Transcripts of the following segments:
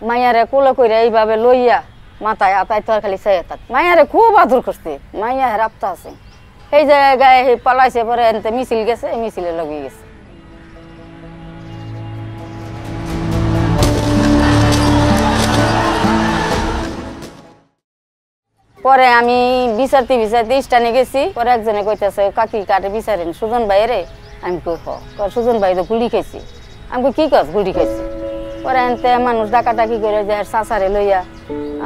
মাইয়ারে কোলে কইরা এইভাবে লইয়া মাথায় আতায় তো খালি চাইয়া থাক। মাইয়ারে খুব আদর করছে, মাইয়া হেরাপ্তা আছে। এই জায়গায় পালাইছে, পরে এনতে মিছিল গেছে, মিছিলে লগিয়ে গেছে। পরে আমি বিচারতে স্টানে গেছি। পরে একজনে কইতেছে কাকি কাটে বিচারেন সুজন ভাইয়েরে। আমি কই সুজন ভাই তো গুলি খাইছি। আমি কি কাজ গুলি খাইছি? পরে এনতে মানুষ ডাকাডাকি করে যে চাচারে লইয়া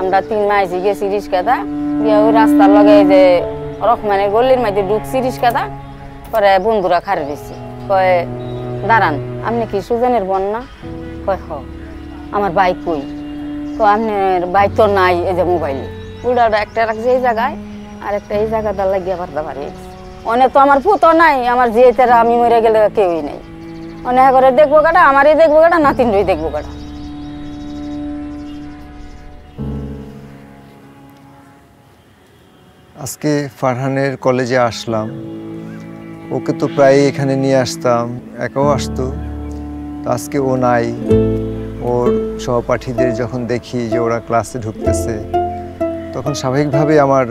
আমরা 3 মাইজি গেছি রিস্কাদা গিয়ে ওই রাস্তার লগে যে রহমানের গলির মধ্যে ঢুকছি রিস্কাদা। পরে বন্ধুরা খারে দিছি, কয় দাঁড়ান আপনি কি সুজনের বোন না? কয় হ। আমার বাইক কই? আপনার বাইক তো নাই, এই যে মোবাইলে। উড়াটা একটা রাখছে এই জায়গায়, আর একটা এই জায়গাটা লাগিয়ে পারতে পারি। অনেক তো আমার পুতো নাই, আমার জিয়েতেরা আমি মরে গেলে কেউই নেই। অনেক করে দেখবো কাটা, আমারই দেখবো কাটা, নাতিনরই দেখবো কাটা। আজকে ফারহানের কলেজে আসলাম। ওকে তো প্রায় এখানে নিয়ে আসতাম, একাও আসতো। তো আজকে ও নাই। ওর সহপাঠীদের যখন দেখি যে ওরা ক্লাসে ঢুকতেছে, তখন স্বাভাবিকভাবে আমার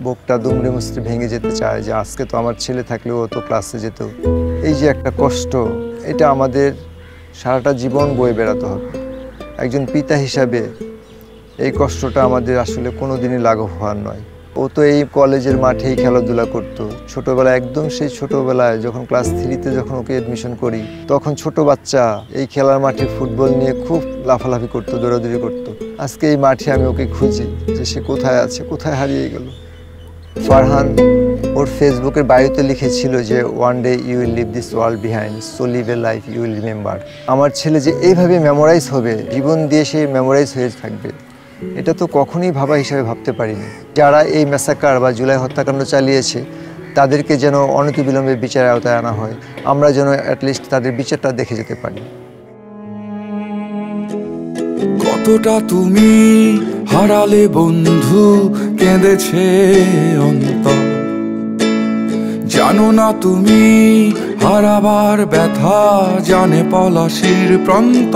বুকটা দুমড়ে মুচড়ে ভেঙে যেতে চায় যে আজকে তো আমার ছেলে থাকলেও ও তো ক্লাসে যেত। এই যে একটা কষ্ট, এটা আমাদের সারাটা জীবন বয়ে বেড়াতে হবে। একজন পিতা হিসাবে এই কষ্টটা আমাদের আসলে কোনো দিনই লাঘব হওয়ার নয়। ও তো এই কলেজের মাঠেই খেলাধুলা করতো ছোটোবেলায়, একদম সেই ছোটোবেলায় যখন ক্লাস 3-তে যখন ওকে অ্যাডমিশন করি, তখন ছোট বাচ্চা এই খেলার মাঠে ফুটবল নিয়ে খুব লাফালাফি করতো, দৌড়াদৌড়ি করতো। আজকে এই মাঠে আমি ওকে খুঁজি যে সে কোথায় আছে, কোথায় হারিয়ে গেল। ফারহান ওর ফেসবুকের বায়োতে লিখেছিল যে one day you will leave this world behind, so leave a life you will remember. আমার ছেলে যে এইভাবে মেমোরাইজ হবে, জীবন দিয়ে সে মেমোরাইজ হয়ে থাকবে, এটা তো কখনোই ভাবা হিসাবে ভাবতে পারিনি। যারা এই ম্যাসাকার বা জুলাই হত্যাকাণ্ড চালিয়েছে তাদেরকে যেন অনতিবিলম্বে বিচারের আওতায় আনা হয়, আমরা যেন অ্যাটলিস্ট তাদের বিচারটা দেখে যেতে পারি। কতটা তুমি হারালে বন্ধু, কেঁদেছে অন্তর। জানো না তুমি হারাবার ব্যথা, জানে পলাশির প্রান্ত।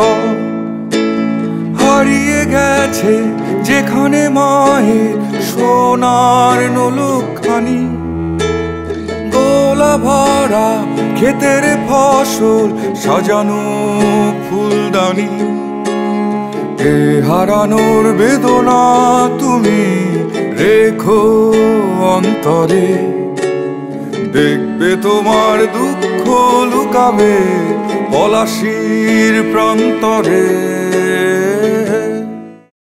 হারিয়ে গেছে যেখানে মায়ের সোনার নলুকখানি, গোলা ভরা ক্ষেতের ফসল, সাজানো ফুলদানি। এ হারানোর বেদনা তুমি রেখো অন্তরে, দেখবে তোমার দুঃখ লুকাবে পলাশির প্রান্তরে।